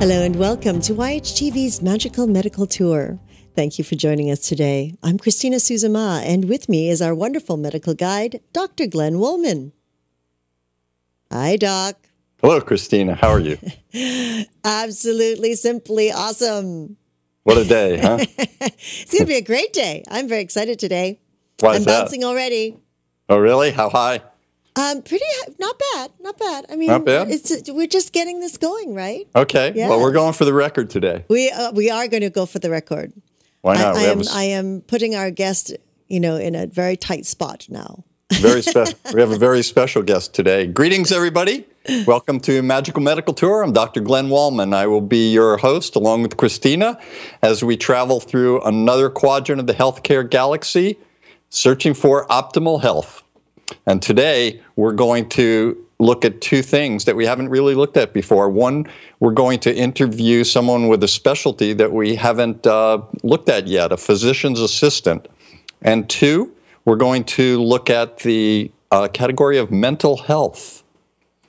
Hello and welcome to YHTV's Magical Medical Tour. Thank you for joining us today. I'm Christina Suzuma, and with me is our wonderful medical guide, Dr. Glenn Woolman. Hi, Doc. Hello, Christina. How are you? Absolutely, simply awesome. What a day, huh? It's going to be a great day. I'm very excited today. Why is I'm that? bouncing already. Oh, really? How high? Pretty, not bad. I mean, Not bad? We're just getting this going, right? Okay. Yes. Well, we're going for the record today. We are going to go for the record. Why not? I am putting our guest, in a very tight spot now. We have a very special guest today. Greetings, everybody. Welcome to Magical Medical Tour. I'm Dr. Glenn Woolman. I will be your host along with Christina as we travel through another quadrant of the healthcare galaxy, searching for optimal health. And today we're going to look at two things that we haven't really looked at before. One, we're going to interview someone with a specialty that we haven't looked at yet, a physician's assistant. And two, we're going to look at the category of mental health.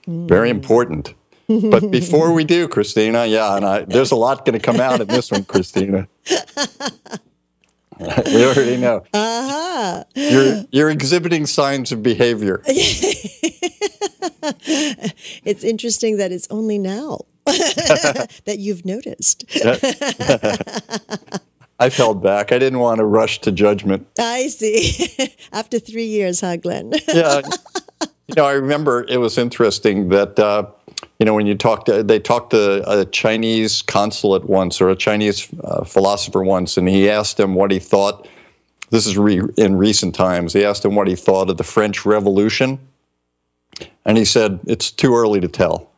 Very important. But before we do, Christina, there's a lot going to come out in this one, Christina. We already know. Uh-huh. You're exhibiting signs of behavior. It's interesting that it's only now that you've noticed. I've held back. I didn't want to rush to judgment. I see. After 3 years, huh, Glenn? Yeah. I remember it was interesting that, when they talked to a Chinese consulate once, or a Chinese philosopher once, and he asked him what he thought. This is in recent times. He asked him what he thought of the French Revolution. And he said, it's too early to tell.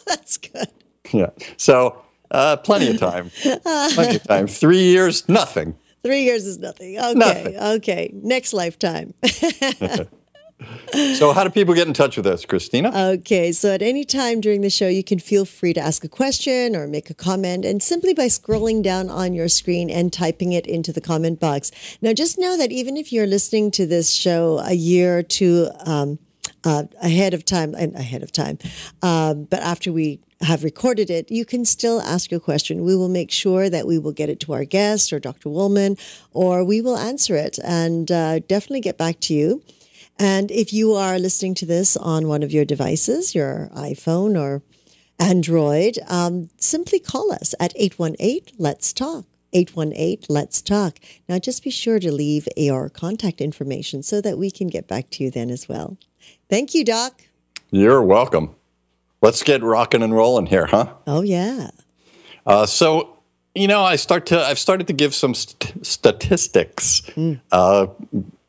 That's good. Yeah. So plenty of time. Plenty of time. 3 years, nothing. 3 years is nothing. Okay. Nothing. Okay. Next lifetime. So how do people get in touch with us, Christina? Okay, so at any time during the show, you can feel free to ask a question or make a comment, and simply by scrolling down on your screen and typing it into the comment box. Now, just know that even if you're listening to this show a year or two ahead of time, but after we have recorded it, you can still ask your question. We will make sure that we will get it to our guest or Dr. Woolman, or we will answer it and definitely get back to you. And if you are listening to this on one of your devices, your iPhone or Android, simply call us at 818-LETS-TALK, 818-LETS-TALK. Now, just be sure to leave your contact information so that we can get back to you then as well. Thank you, Doc. You're welcome. Let's get rocking and rolling here, huh? Oh, yeah. I've started to give some statistics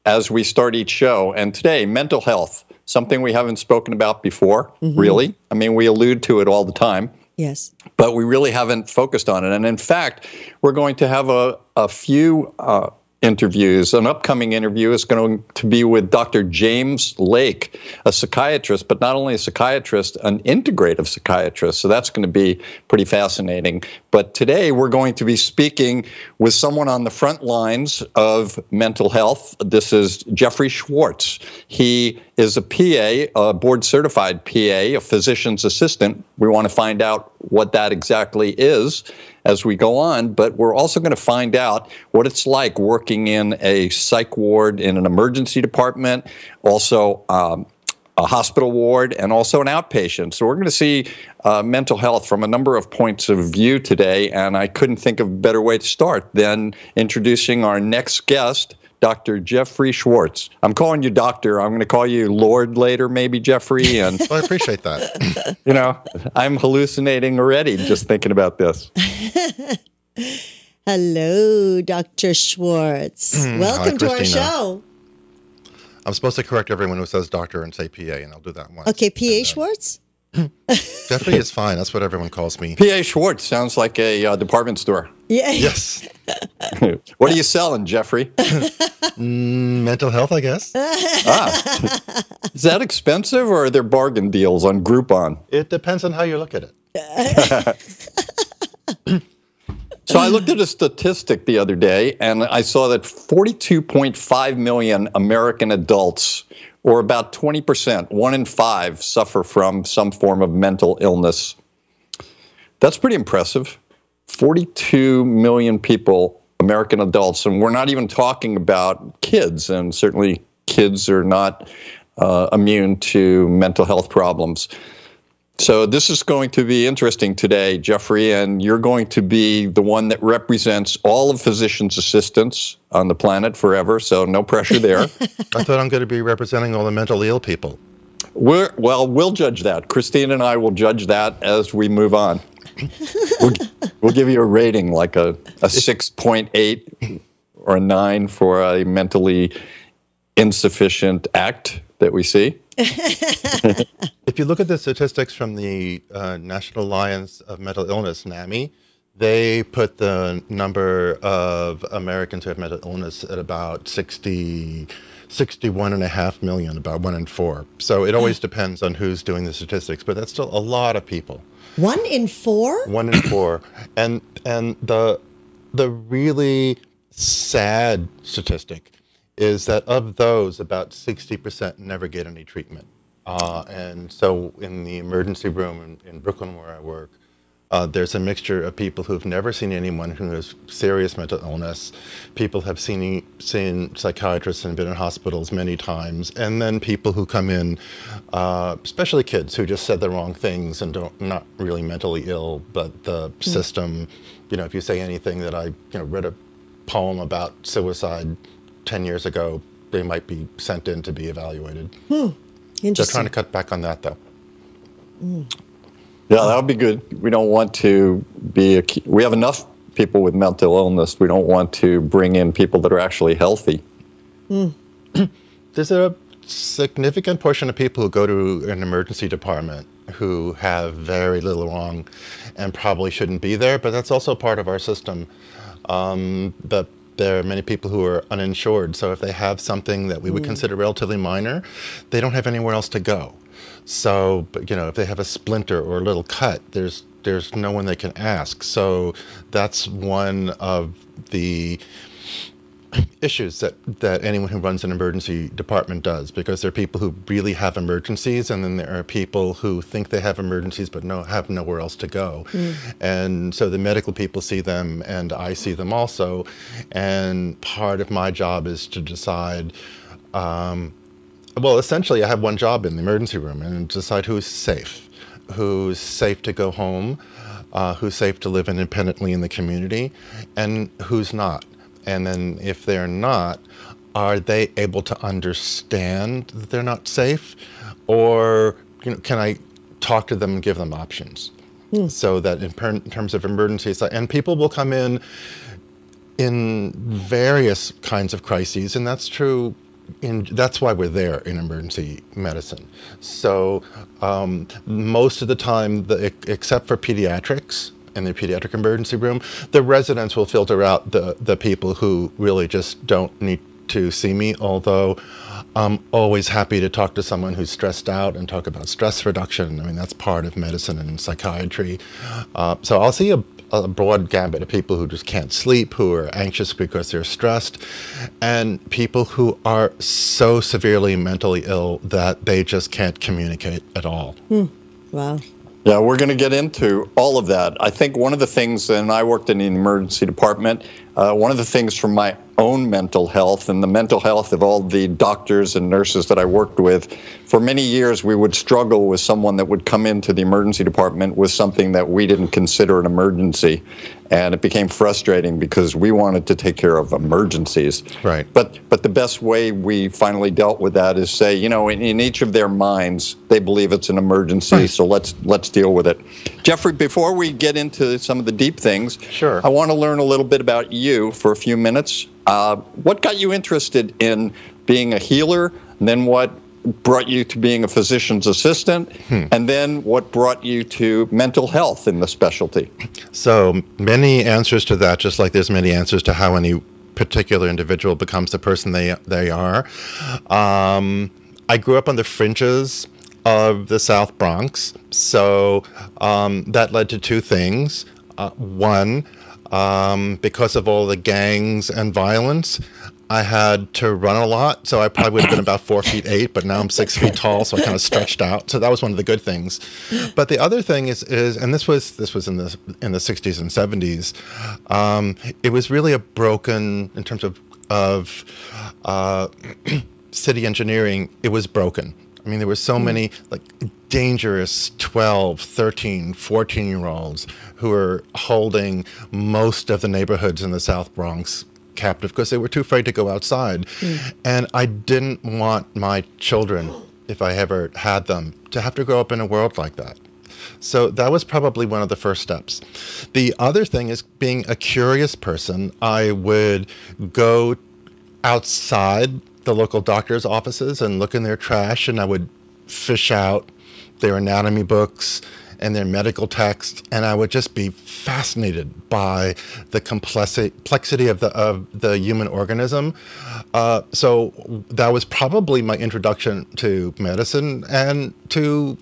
as we start each show. And today, mental health, something we haven't spoken about before, really. I mean, we allude to it all the time. Yes. But we really haven't focused on it. And in fact, we're going to have a few interviews. An upcoming interview is going to be with Dr. James Lake, a psychiatrist, but not only a psychiatrist, an integrative psychiatrist. So that's going to be pretty fascinating. But today we're going to be speaking with someone on the front lines of mental health. This is Jeffrey Schwartz. He is a PA, a board-certified PA, a physician's assistant. We want to find out what that exactly is as we go on, but we're also going to find out what it's like working in a psych ward in an emergency department, also a hospital ward, and also an outpatient. So we're going to see mental health from a number of points of view today, and I couldn't think of a better way to start than introducing our next guest, Dr. Jeffrey Schwartz. I'm calling you doctor. I'm going to call you Lord later, maybe, Jeffrey. And well, I appreciate that. I'm hallucinating already just thinking about this. Hello, Dr. Schwartz. Welcome to our show. I'm supposed to correct everyone who says doctor and say PA, and I'll do that once. Okay, PA Schwartz? Jeffrey is fine. That's what everyone calls me. PA Schwartz sounds like a department store. Yeah. Yes. What are you selling, Jeffrey? Mental health, I guess. Is that expensive, or are there bargain deals on Groupon? It depends on how you look at it. So I looked at a statistic the other day, and I saw that 42.5 million American adults, or about 20%, 1 in 5, suffer from some form of mental illness. That's pretty impressive. 42 million people, American adults, and we're not even talking about kids, and certainly kids are not immune to mental health problems. So this is going to be interesting today, Jeffrey, and you're going to be the one that represents all of physicians' assistants on the planet forever, so no pressure there. I thought I'm going to be representing all the mentally ill people. We'll judge that. Christine and I will judge that as we move on. We'll give you a rating, like a 6.8 or a 9 for a mentally insufficient act that we see. If you look at the statistics from the National Alliance of Mental Illness, NAMI, they put the number of Americans who have mental illness at about 61.5 million, about 1 in 4. So it always depends on who's doing the statistics, but that's still a lot of people. 1 in 4? 1 in 4. And the really sad statistic is that of those, about 60% never get any treatment. And so in the emergency room in Brooklyn where I work, there's a mixture of people who've never seen anyone who has serious mental illness. People have seen psychiatrists and been in hospitals many times. And then people who come in, especially kids who just said the wrong things and not really mentally ill, but the system, if you say anything that I read a poem about suicide 10 years ago, they might be sent in to be evaluated. Interesting. They're trying to cut back on that, though. Yeah, that would be good. We don't want to we have enough people with mental illness. We don't want to bring in people that are actually healthy. There's a significant portion of people who go to an emergency department who have very little wrong and probably shouldn't be there, but that's also part of our system. But there are many people who are uninsured, so if they have something that we would consider relatively minor, they don't have anywhere else to go. So, but, if they have a splinter or a little cut, there's no one they can ask. So that's one of the issues that anyone who runs an emergency department does, because there are people who really have emergencies, and then there are people who think they have emergencies but have nowhere else to go. And so the medical people see them, and I see them also. And part of my job is to decide, essentially I have one job in the emergency room, and decide who's safe to go home, who's safe to live independently in the community, and who's not. And then if they're not, are they able to understand that they're not safe? Or can I talk to them and give them options? So that in terms of emergencies, and people will come in various kinds of crises, and that's true. That's why we're there in emergency medicine. So most of the time, except for pediatrics, in the pediatric emergency room, the residents will filter out the people who really just don't need to see me, although I'm always happy to talk to someone who's stressed out and talk about stress reduction. I mean, that's part of medicine and psychiatry. So I'll see a broad gambit of people who just can't sleep, who are anxious because they're stressed, and people who are so severely mentally ill that they just can't communicate at all. Wow. Yeah, we're going to get into all of that. I think one of the things, and I worked in the emergency department, one of the things from my own mental health and the mental health of all the doctors and nurses that I worked with, for many years we would struggle with someone that would come into the emergency department with something that we didn't consider an emergency. And it became frustrating because we wanted to take care of emergencies. Right. But the best way we finally dealt with that is say, in each of their minds, they believe it's an emergency, so let's deal with it. Jeffrey, before we get into some of the deep things, Sure. I want to learn a little bit about you for a few minutes. What got you interested in being a healer, and then what brought you to being a physician's assistant, and then what brought you to mental health in the specialty? So many answers to that, just like there's many answers to how any particular individual becomes the person they are. I grew up on the fringes of the South Bronx, so that led to two things. One, because of all the gangs and violence, I had to run a lot, so I probably would have been about 4'8", but now I'm 6 feet tall, so I kind of stretched out. So that was one of the good things. But the other thing is and this was in the 60s and 70s. It was really a broken in terms of city engineering. It was broken. I mean, there were so many like dangerous 12, 13, 14-year-olds who were holding most of the neighborhoods in the South Bronx captive because they were too afraid to go outside. And I didn't want my children, if I ever had them, to have to grow up in a world like that. So that was probably one of the first steps. The other thing is being a curious person. I would go outside the local doctor's offices and look in their trash, and I would fish out their anatomy books and their medical texts, and I would just be fascinated by the complexity of the human organism. So that was probably my introduction to medicine and to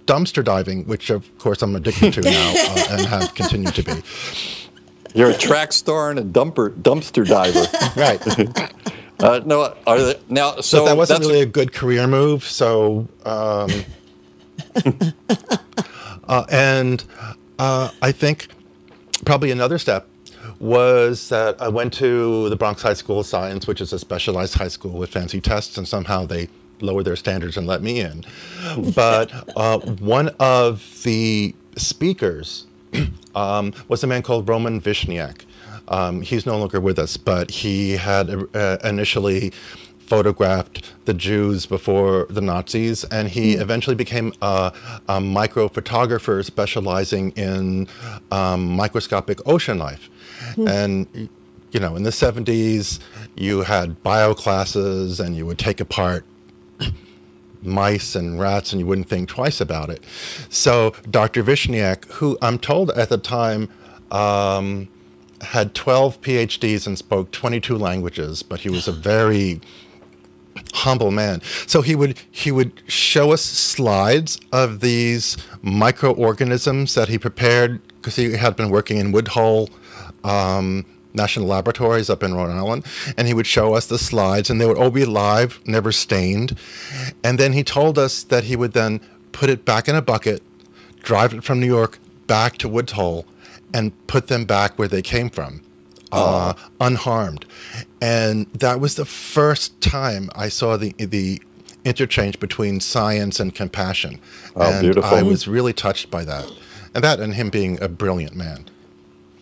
dumpster diving, which of course I'm addicted to now and have continued to be. You're a track star and a dumpster diver. Right. No, now so but that wasn't really a good career move. So. And I think probably another step was that I went to the Bronx High School of Science, which is a specialized high school with fancy tests, and somehow they lowered their standards and let me in. But one of the speakers was a man called Roman Vishniak. He's no longer with us, but he had initially photographed the Jews before the Nazis, and he eventually became a microphotographer specializing in microscopic ocean life. And, you know, in the 70s, you had bio classes, and you would take apart mice and rats, and you wouldn't think twice about it. So Dr. Vishniak, who I'm told at the time had 12 PhDs and spoke 22 languages, but he was a very humble man. So he would show us slides of these microorganisms that he prepared because he had been working in Woodhull National Laboratories up in Rhode Island, and he would show us the slides, and they would all be live, never stained. And then he told us that he would then put it back in a bucket, drive it from New York back to Woodhull, and put them back where they came from, unharmed. And that was the first time I saw the interchange between science and compassion. Oh, and beautiful. I was really touched by that. And him being a brilliant man.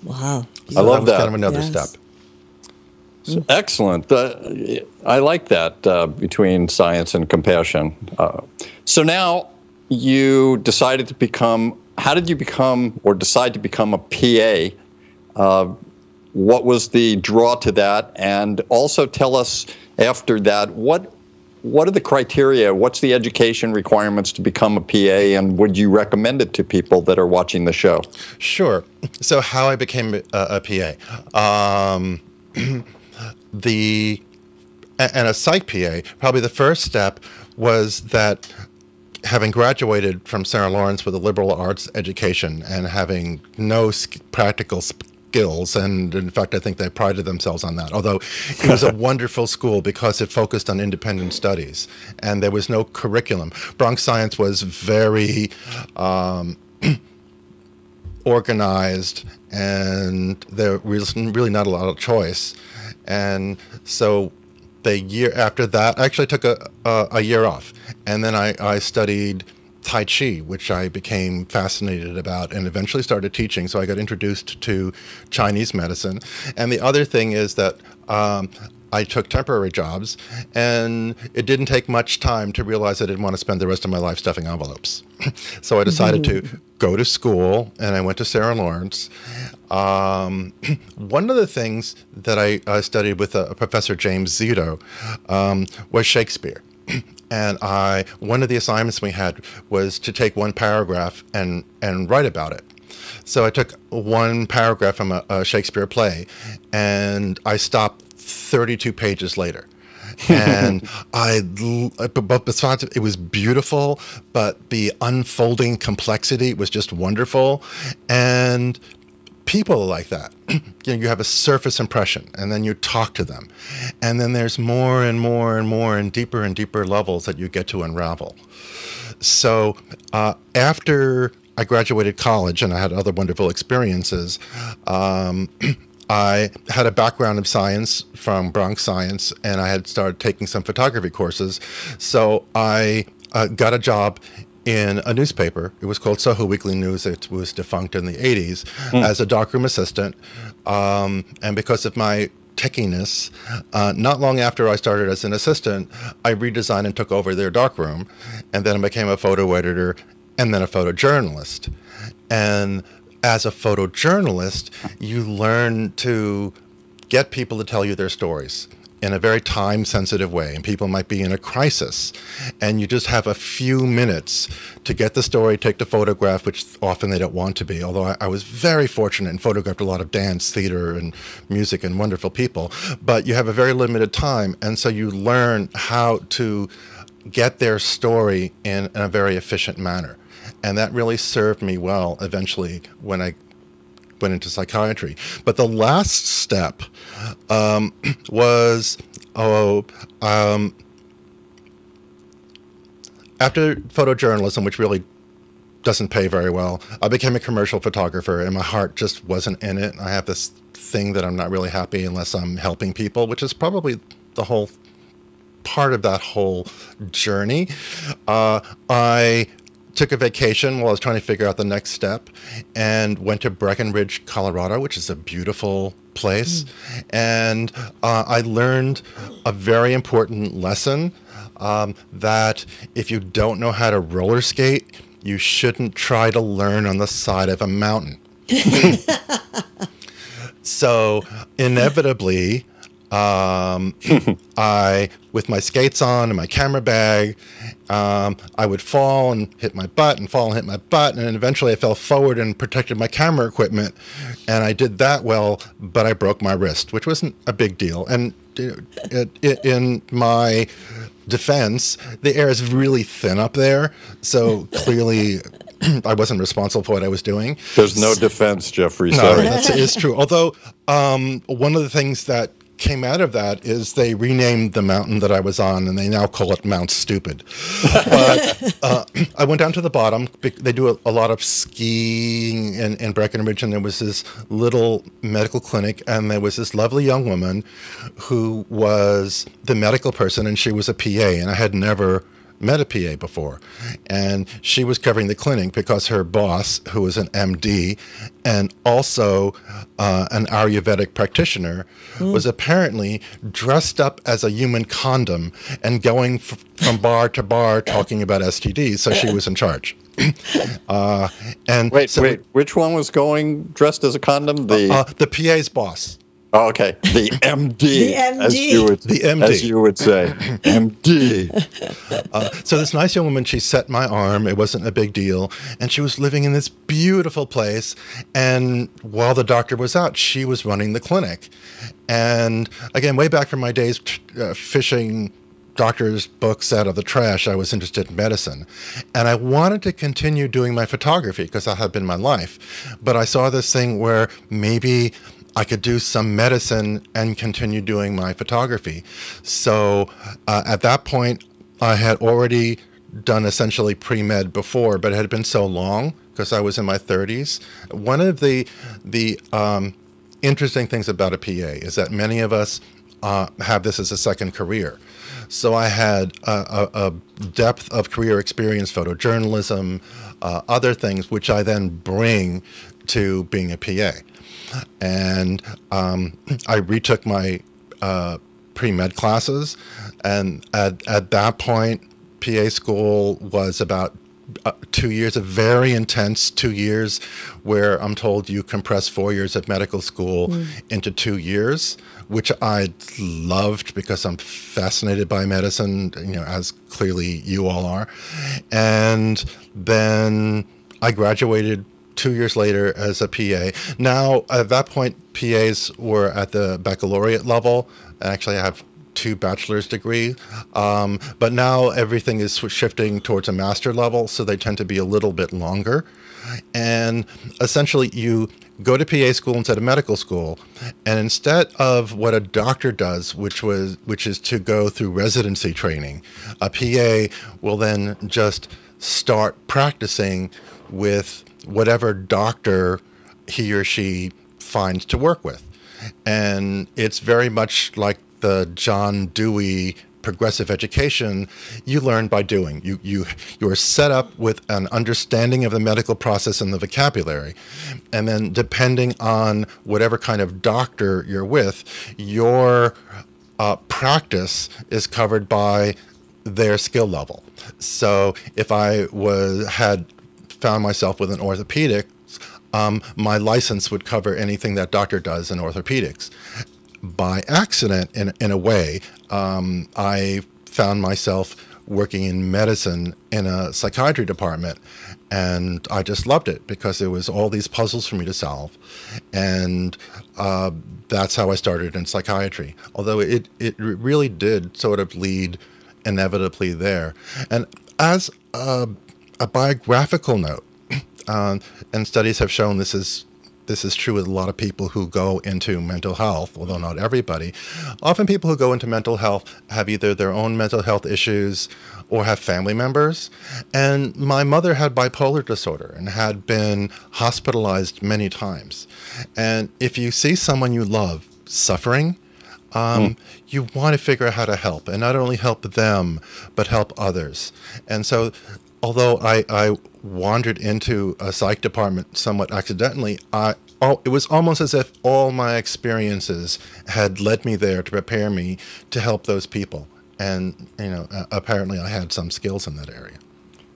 Wow. I love was that. kind of another Yes. step. So excellent. I like that between science and compassion. So now you decided to become. How did you become or decide to become a PA? What was the draw to that? And also tell us after that, what are the criteria? What's the education requirements to become a PA? And would you recommend it to people that are watching the show? Sure. So how I became a PA. And a psych PA, probably the first step was that having graduated from Sarah Lawrence with a liberal arts education and having no practical skills, and in fact I think they prided themselves on that, although it was a wonderful school because it focused on independent studies and there was no curriculum. Bronx Science was very organized, and there was really not a lot of choice. And so the year after that, I actually took a year off, and then I studied Tai Chi, which I became fascinated about and eventually started teaching. So I got introduced to Chinese medicine. And the other thing is that I took temporary jobs, and it didn't take much time to realize I didn't want to spend the rest of my life stuffing envelopes. So I decided to go to school, and I went to Sarah Lawrence. One of the things that I studied with Professor James Zito was Shakespeare. And one of the assignments we had was to take one paragraph and write about it. So I took one paragraph from a Shakespeare play, and I stopped 32 pages later. And but besides, it was beautiful, but the unfolding complexity was just wonderful. And people are like that. You have a surface impression, and then you talk to them. And then there's more and more and more and deeper levels that you get to unravel. So after I graduated college and I had other wonderful experiences, I had a background in science from Bronx Science, and I had started taking some photography courses. So I got a job in a newspaper. It was called Soho Weekly News. It was defunct in the 80s as a darkroom assistant. And because of my techiness, not long after I started as an assistant, I redesigned and took over their darkroom. And then I became a photo editor and then a photojournalist. And as a photojournalist, you learn to get people to tell you their stories in a very time-sensitive way, and people might be in a crisis, and you just have a few minutes to get the story, take the photograph, which often they don't want to be, although I was very fortunate and photographed a lot of dance, theater, and music, and wonderful people, but you have a very limited time, and so you learn how to get their story in a very efficient manner. And that really served me well eventually when I went into psychiatry. But the last step was, after photojournalism, which really doesn't pay very well, I became a commercial photographer, and my heart just wasn't in it. I have this thing that I'm not really happy unless I'm helping people, which is probably the whole part of that whole journey. I took a vacation while I was trying to figure out the next step and went to Breckenridge, Colorado, which is a beautiful place. And I learned a very important lesson, that if you don't know how to roller skate, you shouldn't try to learn on the side of a mountain. So inevitably, I, with my skates on and my camera bag, I would fall and hit my butt and fall and hit my butt. And eventually I fell forward and protected my camera equipment. And I did that well, but I broke my wrist, which wasn't a big deal. And in my defense, the air is really thin up there. So clearly I wasn't responsible for what I was doing. There's no defense, Jeffrey. No, Sorry. that is true. Although one of the things that came out of that is they renamed the mountain that I was on, and they now call it Mount Stupid. But I went down to the bottom. They do a lot of skiing in Breckenridge, and there was this little medical clinic, and there was this lovely young woman who was the medical person, and she was a PA, and I had never met a PA before. And she was covering the clinic because her boss, who was an MD and also an Ayurvedic practitioner, was apparently dressed up as a human condom and going from bar to bar talking about STDs. So she was in charge. Wait, which one was going dressed as a condom? The PA's boss. Oh, okay, the MD, The MD. as you would say, MD. So this nice young woman, she set my arm. It wasn't a big deal, and she was living in this beautiful place. And while the doctor was out, she was running the clinic. And again, way back from my days fishing doctors' books out of the trash, I was interested in medicine. And I wanted to continue doing my photography because that had been my life. But I saw this thing where maybe I could do some medicine and continue doing my photography. So at that point, I had already done essentially pre-med before, but it had been so long because I was in my 30s. One of the interesting things about a PA is that many of us have this as a second career. So I had a depth of career experience, photojournalism, other things, which I then bring to being a PA. And I retook my pre-med classes, and at that point, PA school was about 2 years, a very intense 2 years, where I'm told you compress 4 years of medical school into 2 years, which I loved because I'm fascinated by medicine, as clearly you all are. And then I graduated 2 years later as a PA. Now, at that point, PAs were at the baccalaureate level. Actually, I have 2 bachelor's degrees. But now everything is shifting towards a master level, so they tend to be a little bit longer. And essentially, you go to PA school instead of medical school. And instead of what a doctor does, which is to go through residency training, a PA will then just start practicing with whatever doctor he or she finds to work with. And it's very much like the John Dewey progressive education. You learn by doing. You are set up with an understanding of the medical process and the vocabulary, and then depending on whatever kind of doctor you're with, your practice is covered by their skill level. So if I had found myself with an orthopedic, my license would cover anything that doctor does in orthopedics. By accident, in a way, I found myself working in medicine in a psychiatry department, and I just loved it because there was all these puzzles for me to solve, and that's how I started in psychiatry. Although it really did sort of lead inevitably there. And as a biographical note, and studies have shown this is true with a lot of people who go into mental health, although not everybody. Often people who go into mental health have either their own mental health issues or have family members. And my mother had bipolar disorder and had been hospitalized many times. And if you see someone you love suffering, you want to figure out how to help, and not only help them, but help others. And so although I wandered into a psych department somewhat accidentally, it was almost as if all my experiences had led me there to prepare me to help those people. And, apparently I had some skills in that area.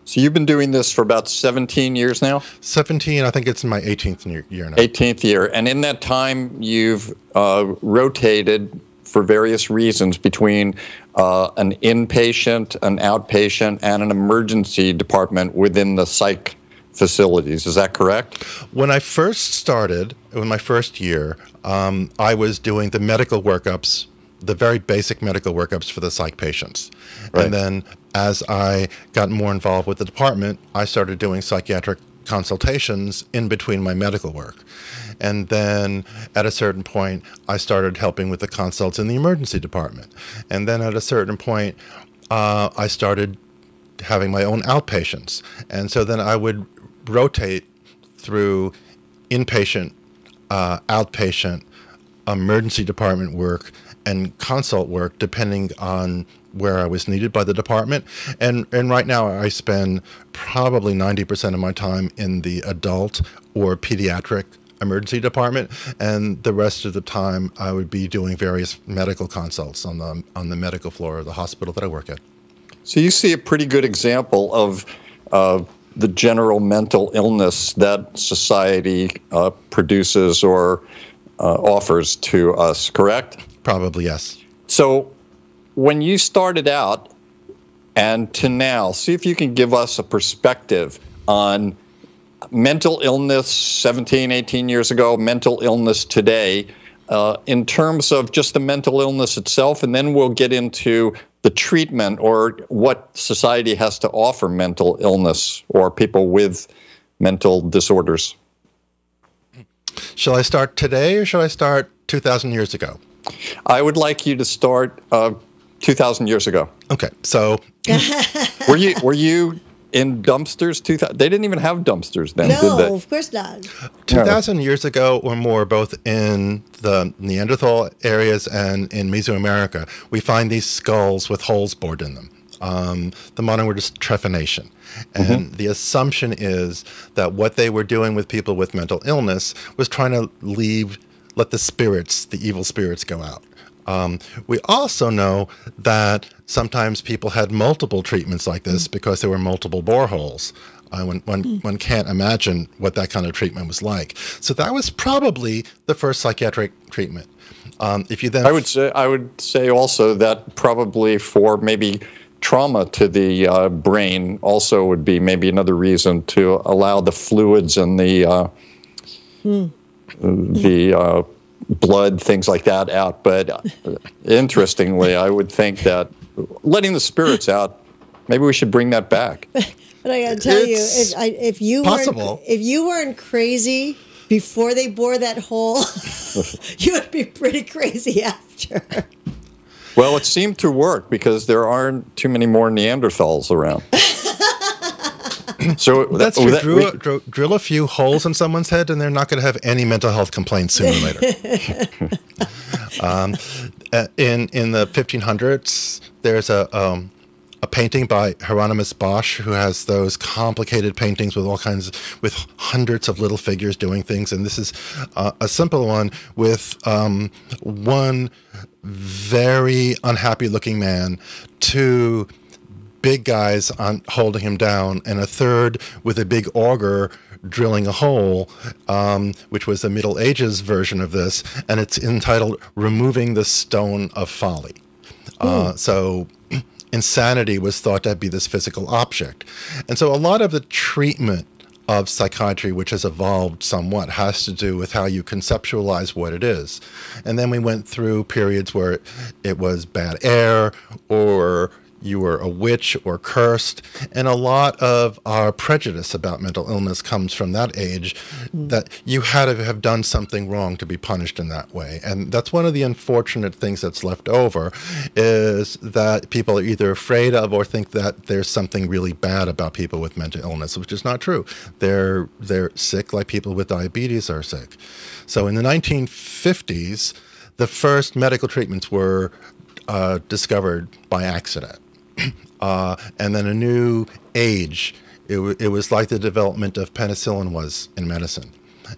So you've been doing this for about 17 years now? 17, I think it's in my 18th year now. 18th year. And in that time, you've rotated for various reasons between an inpatient, an outpatient, and an emergency department within the psych facilities. Is that correct? When I first started, in my first year, I was doing the medical workups, the very basic medical workups for the psych patients. Right. And then as I got more involved with the department, I started doing psychiatric consultations in between my medical work. And then at a certain point, I started helping with the consults in the emergency department. And then at a certain point, I started having my own outpatients. And so then I would rotate through inpatient, outpatient, emergency department work, and consult work, depending on where I was needed by the department. And right now I spend probably 90% of my time in the adult or pediatric emergency department, and the rest of the time I would be doing various medical consults on the medical floor of the hospital that I work at. So you see a pretty good example of the general mental illness that society produces or offers to us, correct? Probably, yes. So when you started out and to now, see if you can give us a perspective on mental illness 17, 18 years ago, mental illness today, in terms of just the mental illness itself, and then we'll get into the treatment or what society has to offer mental illness or people with mental disorders. Shall I start today or shall I start 2,000 years ago? I would like you to start 2,000 years ago. Okay, so were you in dumpsters? They didn't even have dumpsters then, did they? No, of course not. 2,000 years ago or more, both in the Neanderthal areas and in Mesoamerica, we find these skulls with holes bored in them. The modern word is trephination. And the assumption is that what they were doing with people with mental illness was trying to let the spirits, the evil spirits, go out. We also know that sometimes people had multiple treatments like this because there were multiple boreholes. One can't imagine what that kind of treatment was like. So that was probably the first psychiatric treatment. If you then, I would say also that probably for maybe trauma to the brain also would be maybe another reason to allow the fluids and the blood, things like that out. But interestingly, I would think that letting the spirits out, maybe we should bring that back. But I got to tell you, if you weren't crazy before they bore that hole, you would be pretty crazy after. Well, it seemed to work because there aren't too many more Neanderthals around. So that's true. Drill a few holes in someone's head, and they're not going to have any mental health complaints sooner or later. In the 1500s, there's a painting by Hieronymus Bosch, who has those complicated paintings with hundreds of little figures doing things, and this is a simple one with one very unhappy-looking man, two big guys holding him down, and a third with a big auger drilling a hole, which was the Middle Ages version of this, and it's entitled "Removing the Stone of Folly." So insanity was thought to be this physical object. And so a lot of the treatment of psychiatry, which has evolved somewhat, has to do with how you conceptualize what it is. And then we went through periods where it was bad air, or you were a witch or cursed. And a lot of our prejudice about mental illness comes from that age, that you had to have done something wrong to be punished in that way. And that's one of the unfortunate things that's left over, is that people are either afraid of or think that there's something really bad about people with mental illness, which is not true. They're sick like people with diabetes are sick. So in the 1950s, the first medical treatments were discovered by accident. And then a new age, it was like the development of penicillin was in medicine.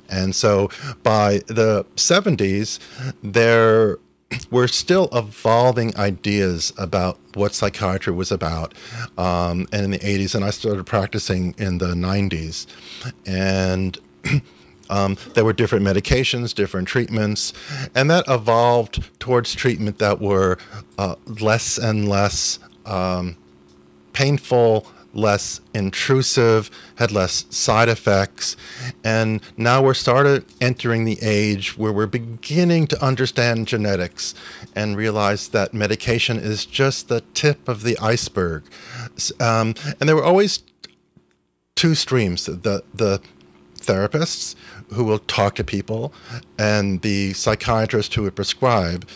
And so by the 70s, there were still evolving ideas about what psychiatry was about, and in the 80s, and I started practicing in the 90s. And there were different medications, different treatments, and that evolved towards treatment that were less and less painful, less intrusive, had less side effects. And now we're started entering the age where we're beginning to understand genetics and realize that medication is just the tip of the iceberg. And there were always two streams: the therapists who will talk to people, and the psychiatrists who would prescribe.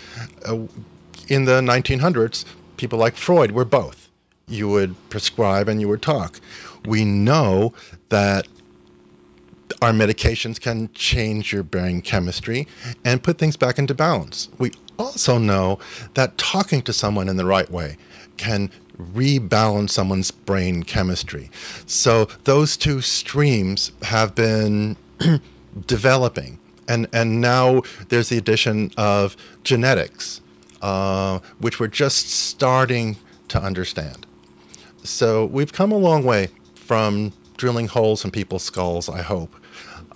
In the 1900s, people like Freud were both. You would prescribe and you would talk. We know that our medications can change your brain chemistry and put things back into balance. We also know that talking to someone in the right way can rebalance someone's brain chemistry. So those two streams have been developing. And now there's the addition of genetics, which we're just starting to understand. So we've come a long way from drilling holes in people's skulls, I hope.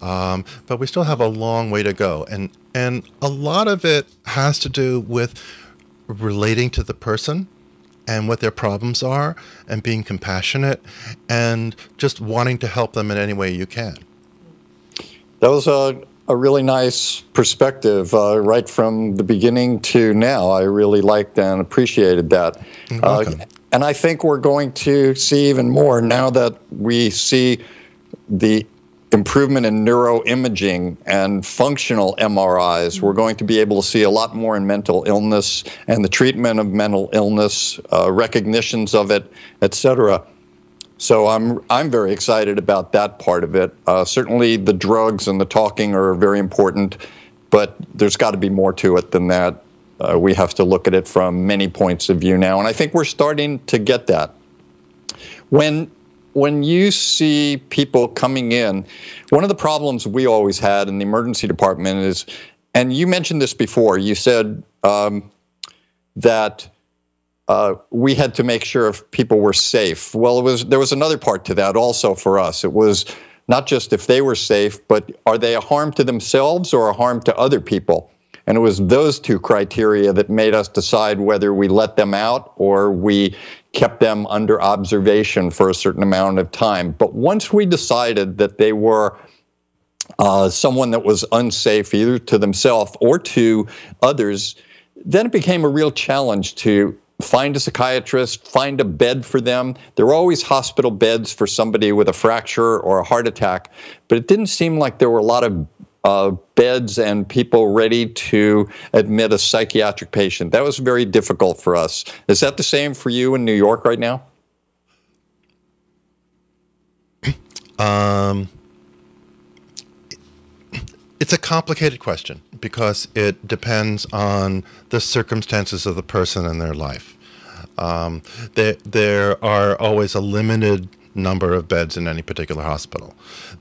But we still have a long way to go. And a lot of it has to do with relating to the person and what their problems are, and being compassionate, and just wanting to help them in any way you can. That was a really nice perspective right from the beginning to now. I really liked and appreciated that. You're welcome. And I think we're going to see even more now that we see the improvement in neuroimaging and functional MRIs. We're going to be able to see a lot more in mental illness and the treatment of mental illness, recognitions of it, etc. So I'm very excited about that part of it. Certainly the drugs and the talking are very important, but there's got to be more to it than that. We have to look at it from many points of view now, and I think we're starting to get that. When you see people coming in, one of the problems we always had in the emergency department is, and you mentioned this before, you said that we had to make sure if people were safe. Well, there was another part to that also for us. It was not just if they were safe, but are they a harm to themselves or a harm to other people? And it was those two criteria that made us decide whether we let them out or we kept them under observation for a certain amount of time. But once we decided that they were someone that was unsafe either to themselves or to others, then it became a real challenge to find a psychiatrist, find a bed for them. There were always hospital beds for somebody with a fracture or a heart attack, but it didn't seem like there were a lot of beds and people ready to admit a psychiatric patient. That was very difficult for us. Is that the same for you in New York right now? It's a complicated question because it depends on the circumstances of the person and their life. There are always a limited number of beds in any particular hospital.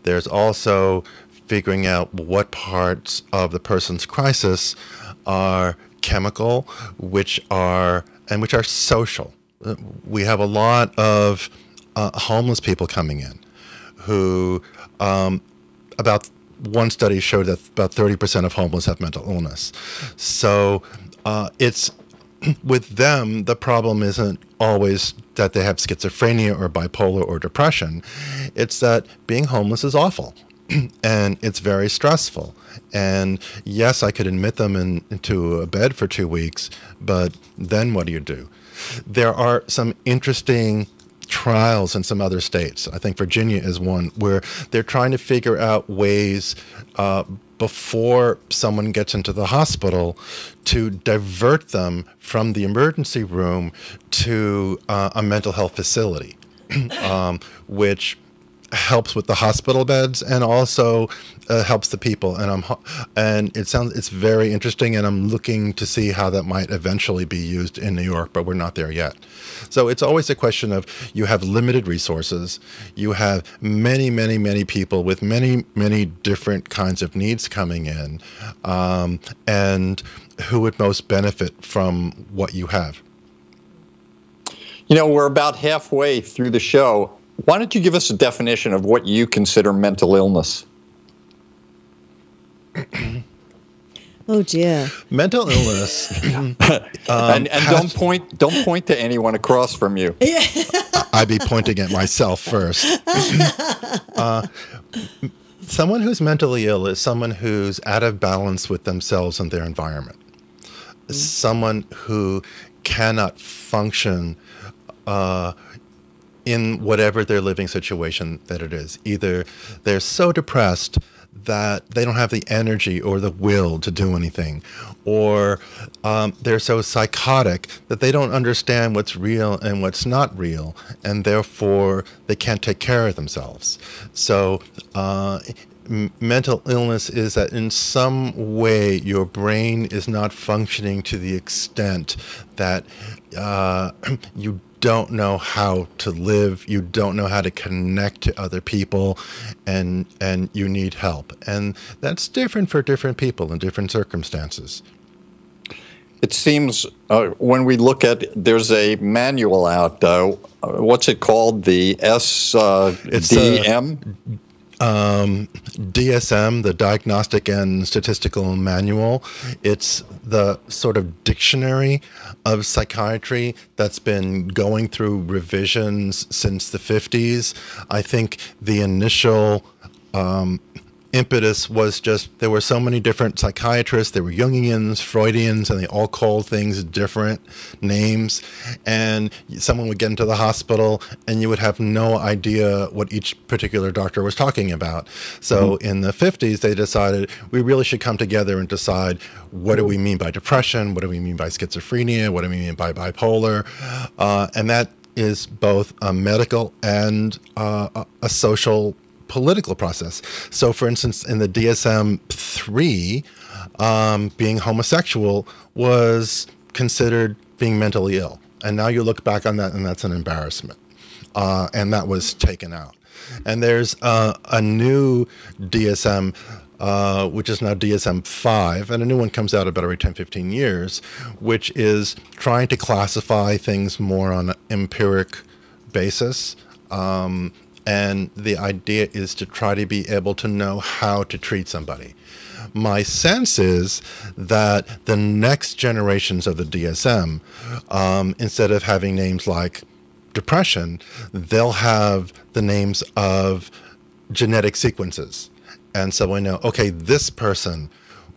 There's also figuring out what parts of the person's crisis are chemical, which are social. We have a lot of homeless people coming in who about one study showed that about 30% of homeless have mental illness. So it's with them, the problem isn't always that they have schizophrenia or bipolar or depression. It's that being homeless is awful and it's very stressful. And yes, I could admit them into a bed for 2 weeks, but then what do you do? There are some interesting trials in some other states. I think Virginia is one where they're trying to figure out ways before someone gets into the hospital to divert them from the emergency room to a mental health facility, which helps with the hospital beds and also helps the people. And it's very interesting, and I'm looking to see how that might eventually be used in New York, but we're not there yet. So it's always a question of you have limited resources, you have many, many, many people with many, many different kinds of needs coming in, and who would most benefit from what you have. You know, we're about halfway through the show. Why don't you give us a definition of what you consider mental illness? Oh dear. Mental illness. And don't point to anyone across from you. I'd be pointing at myself first. Someone who's mentally ill is someone who's out of balance with themselves and their environment. Someone who cannot function in whatever their living situation that it is. Either they're so depressed that they don't have the energy or the will to do anything, or they're so psychotic that they don't understand what's real and what's not real, and therefore they can't take care of themselves. So mental illness is that in some way your brain is not functioning to the extent that you don't know how to live, you don't know how to connect to other people, and you need help. And that's different for different people in different circumstances. It seems when we look at, there's a manual out, what's it called? The SDM? DSM, the Diagnostic and Statistical Manual. It's the sort of dictionary of psychiatry that's been going through revisions since the 50s. I think the initial impetus was just there were so many different psychiatrists. There were Jungians, Freudians, and they all called things different names. And someone would get into the hospital and you would have no idea what each particular doctor was talking about. So in the 50s, they decided we really should come together and decide, what do we mean by depression? What do we mean by schizophrenia? What do we mean by bipolar? And that is both a medical and a social political process. So, for instance, in the DSM-3, being homosexual was considered being mentally ill. And now you look back on that, and that's an embarrassment. And that was taken out. And there's a new DSM, which is now DSM-5, and a new one comes out about every 10, 15 years, which is trying to classify things more on an empiric basis. And the idea is to try to be able to know how to treat somebody. My sense is that the next generations of the DSM, instead of having names like depression, they'll have the names of genetic sequences. And so we know, okay, this person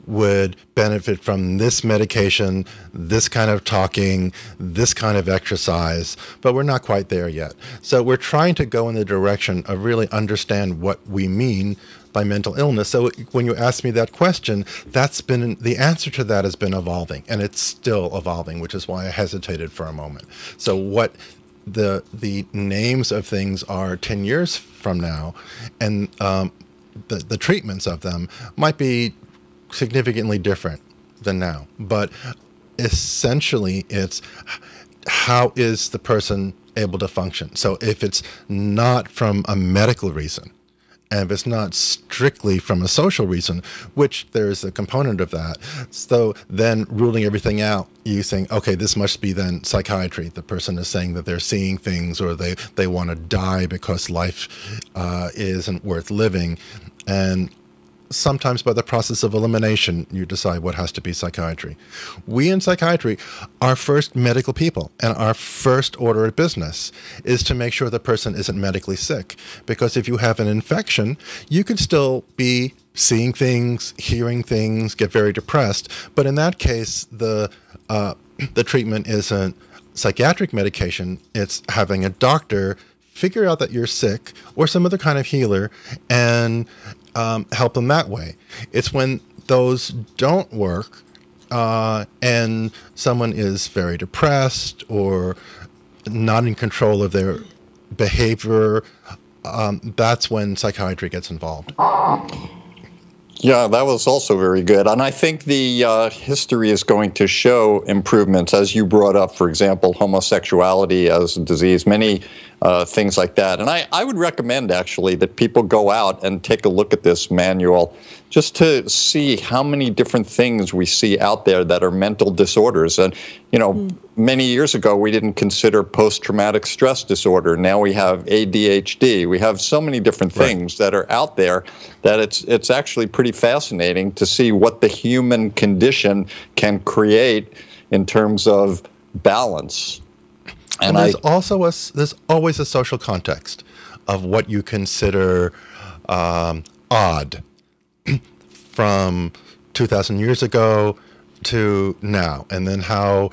would benefit from this medication, this kind of talking, this kind of exercise, but we're not quite there yet. So we're trying to go in the direction of really understand what we mean by mental illness. So when you ask me that question, the answer to that has been evolving, and it's still evolving, which is why I hesitated for a moment. So what the names of things are 10 years from now, and the treatments of them might be significantly different than now. But essentially, it's how is the person able to function? So if it's not from a medical reason, and if it's not strictly from a social reason, which there is a component of that, so then ruling everything out, you think, okay, this must be then psychiatry. The person is saying that they're seeing things, or they want to die because life isn't worth living. And sometimes by the process of elimination, you decide what has to be psychiatry. We in psychiatry are first medical people, and our first order of business is to make sure the person isn't medically sick. Because if you have an infection, you could still be seeing things, hearing things, get very depressed. But in that case, the treatment isn't psychiatric medication. It's having a doctor figure out that you're sick, or some other kind of healer, and help them that way. It's when those don't work and someone is very depressed or not in control of their behavior, that's when psychiatry gets involved. Yeah, that was also very good. And I think the history is going to show improvements, as you brought up, for example, homosexuality as a disease, many things like that. And I would recommend, actually, that people go out and take a look at this manual just to see how many different things we see out there that are mental disorders. And, you know, many years ago, we didn't consider post-traumatic stress disorder. Now we have ADHD. We have so many different things that are out there that it's actually pretty fascinating to see what the human condition can create in terms of balance. And there's there's always a social context of what you consider odd from 2,000 years ago to now, and then how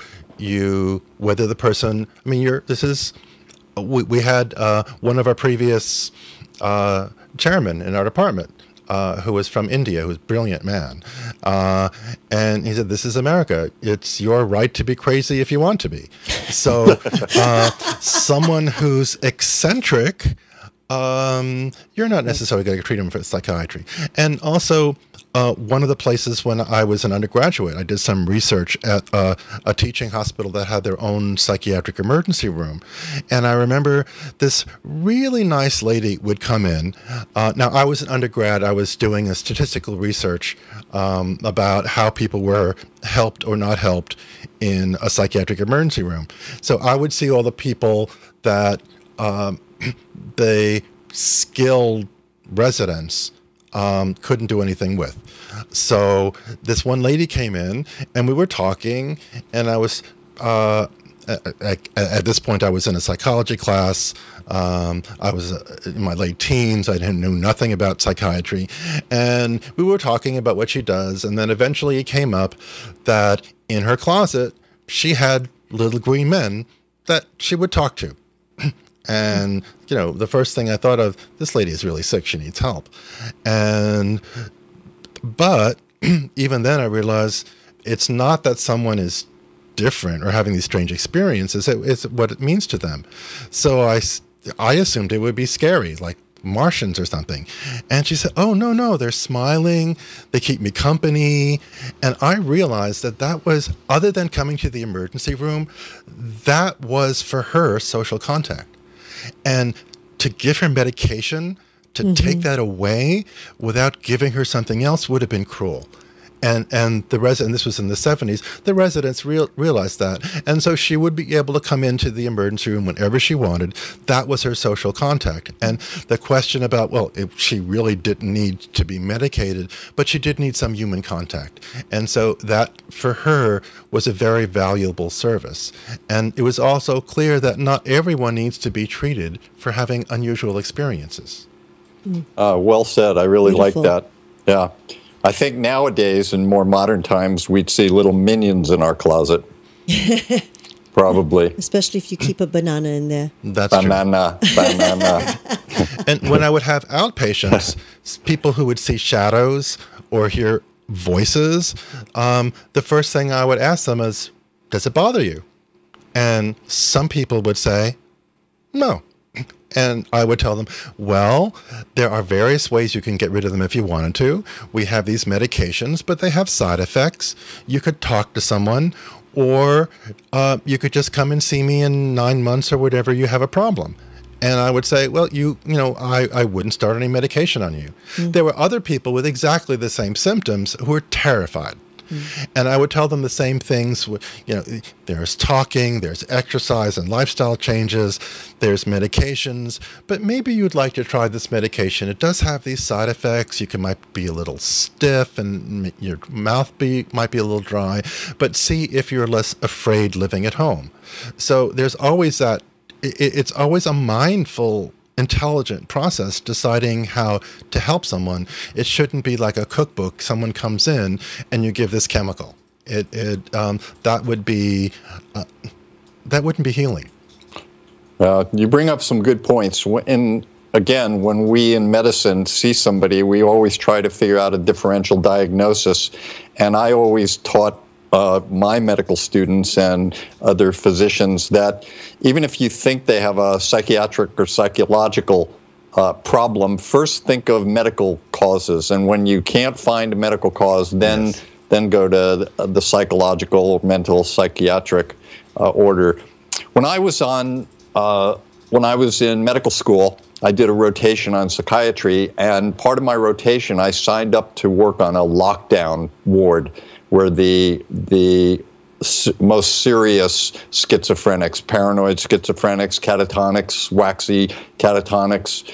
whether the person, I mean, we had one of our previous chairmen in our department who was from India, who was a brilliant man. And he said, this is America. It's your right to be crazy if you want to be. So someone who's eccentric, you're not necessarily going to treat them for psychiatry. And also, one of the places when I was an undergraduate, I did some research at a teaching hospital that had their own psychiatric emergency room. And I remember this really nice lady would come in. Now, I was an undergrad. I was doing a statistical research about how people were helped or not helped in a psychiatric emergency room. So I would see all the people that the skilled residents couldn't do anything with. So this one lady came in, and we were talking, and I was at this point I was in a psychology class. I was in my late teens. I knew nothing about psychiatry, and we were talking about what she does. And then eventually it came up that in her closet she had little green men that she would talk to. And, you know, the first thing I thought of, this lady is really sick. She needs help. But even then I realized it's not that someone is different or having these strange experiences. It's what it means to them. So I assumed it would be scary, like Martians or something. And she said, oh, no, they're smiling. They keep me company. And I realized that was, other than coming to the emergency room, that was for her social contact. And to give her medication, to take that away without giving her something else would have been cruel. And this was in the 70s, the residents realized that. And so she would be able to come into the emergency room whenever she wanted. That was her social contact. And the question about, well, if she really didn't need to be medicated, but she did need some human contact. And so that, for her, was a very valuable service. And it was also clear that not everyone needs to be treated for having unusual experiences. Well said. I really like that. Yeah. I think nowadays, in more modern times, we'd see little minions in our closet. Probably. Especially if you keep a banana in there. That's banana. And when I would have outpatients, people who would see shadows or hear voices, the first thing I would ask them is, does it bother you? And some people would say, no. And I would tell them, well, there are various ways you can get rid of them if you wanted to. We have these medications, but they have side effects. You could talk to someone, or you could just come and see me in 9 months or whatever you have a problem. And I would say, well, I wouldn't start any medication on you. There were other people with exactly the same symptoms who were terrified. And I would tell them the same things. There's talking, there's exercise and lifestyle changes, there's medications, but maybe you'd like to try this medication. It does have these side effects. You might be a little stiff and your mouth might be a little dry, but see if you're less afraid living at home. So there's always that. It's always a mindful, intelligent process deciding how to help someone. It shouldn't be like a cookbook. Someone comes in and you give this chemical. That wouldn't be healing. You bring up some good points. Again, when we in medicine see somebody, we always try to figure out a differential diagnosis. And I always taught my medical students and other physicians that even if you think they have a psychiatric or psychological problem, first think of medical causes. And when you can't find a medical cause, then go to the psychological or mental psychiatric order. When I was in medical school, I did a rotation on psychiatry, and part of my rotation, I signed up to work on a lockdown ward where the most serious schizophrenics, paranoid schizophrenics, catatonics, waxy catatonics,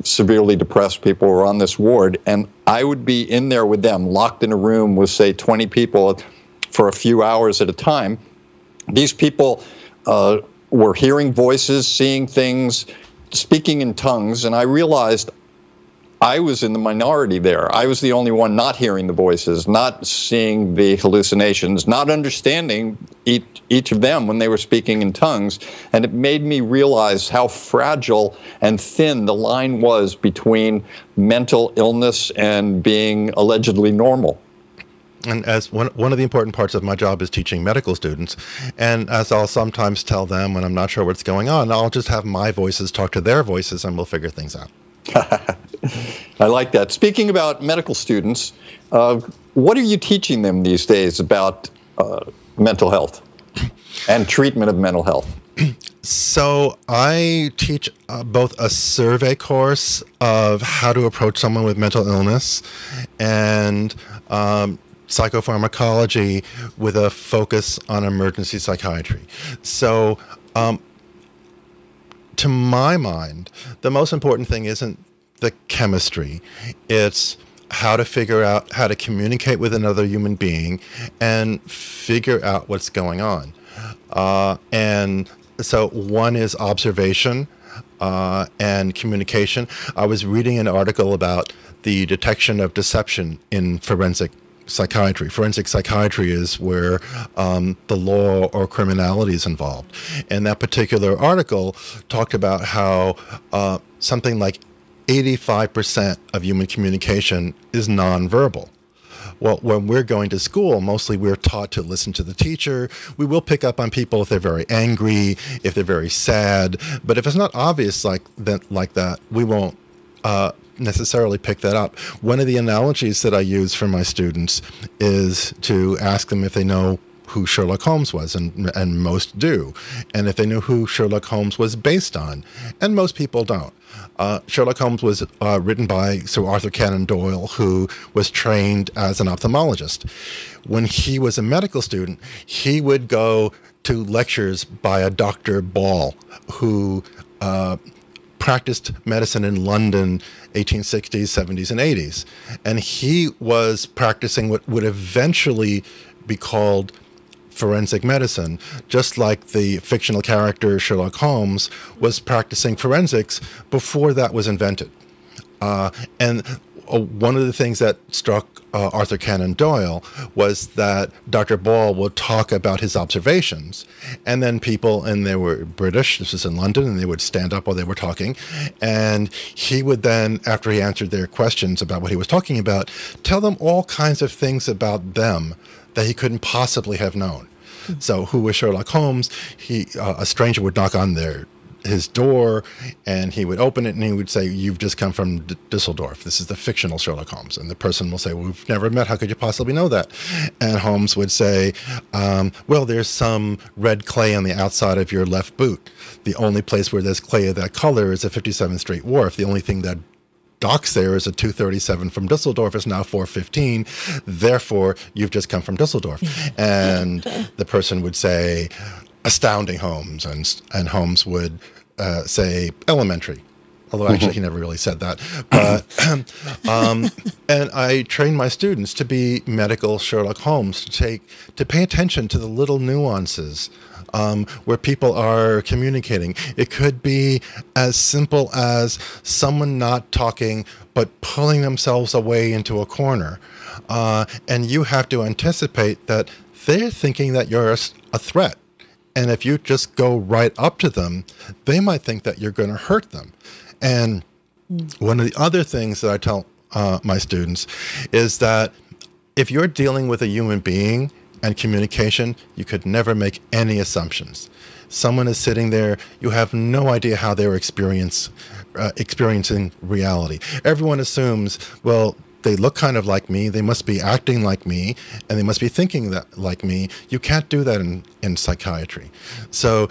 severely depressed people were on this ward. And I would be in there with them, locked in a room with, say, 20 people for a few hours at a time. These people were hearing voices, seeing things, speaking in tongues, and I realized I was in the minority there. I was the only one not hearing the voices, not seeing the hallucinations, not understanding each of them when they were speaking in tongues. And it made me realize how fragile and thin the line was between mental illness and being allegedly normal. And as one of the important parts of my job is teaching medical students, and as I'll sometimes tell them when I'm not sure what's going on, I'll just have my voices talk to their voices and we'll figure things out. I like that. Speaking about medical students, what are you teaching them these days about mental health and treatment of mental health? So I teach both a survey course of how to approach someone with mental illness and psychopharmacology with a focus on emergency psychiatry. So to my mind, the most important thing isn't the chemistry. It's how to figure out how to communicate with another human being and figure out what's going on. And so one is observation and communication. I was reading an article about the detection of deception in forensic psychiatry. Forensic psychiatry is where the law or criminality is involved. And that particular article talked about how something like 85% of human communication is nonverbal. Well, when we're going to school, mostly we're taught to listen to the teacher. We will pick up on people if they're very angry, if they're very sad. But if it's not obvious like that, we won't necessarily pick that up. One of the analogies that I use for my students is to ask them if they know who Sherlock Holmes was, and most do, and if they knew who Sherlock Holmes was based on, and most people don't. Sherlock Holmes was written by Sir Arthur Conan Doyle, who was trained as an ophthalmologist. When he was a medical student, he would go to lectures by a Dr. Ball, who practiced medicine in London, 1860s, 70s, and 80s. And he was practicing what would eventually be called forensic medicine, just like the fictional character Sherlock Holmes was practicing forensics before that was invented. And one of the things that struck Arthur Conan Doyle was that Dr. Ball would talk about his observations, and then people, and they were British, this was in London, and they would stand up while they were talking, and he would then, after he answered their questions about what he was talking about, tell them all kinds of things about them that he couldn't possibly have known. So who was Sherlock Holmes? A stranger would knock on his door, and he would open it, and he would say, "You've just come from Dusseldorf. This is the fictional Sherlock Holmes." And the person will say, "Well, we've never met. How could you possibly know that?" And Holmes would say, "Well, there's some red clay on the outside of your left boot. The only place where there's clay of that color is the 57th Street Wharf. The only thing that docks there is a 237 from Dusseldorf is now 415. Therefore, you've just come from Dusseldorf." And the person would say, "Astounding, Holmes," and Holmes would say elementary, although actually he never really said that. But and I train my students to be medical Sherlock Holmes, to pay attention to the little nuances where people are communicating. It could be as simple as someone not talking but pulling themselves away into a corner, and you have to anticipate that they're thinking that you're a threat. And if you just go right up to them, they might think that you're going to hurt them. And one of the other things that I tell my students is that if you're dealing with a human being and communication, you could never make any assumptions. Someone is sitting there, you have no idea how they're experiencing reality. Everyone assumes, well, they look kind of like me, they must be acting like me, and they must be thinking that like me. You can't do that in psychiatry. So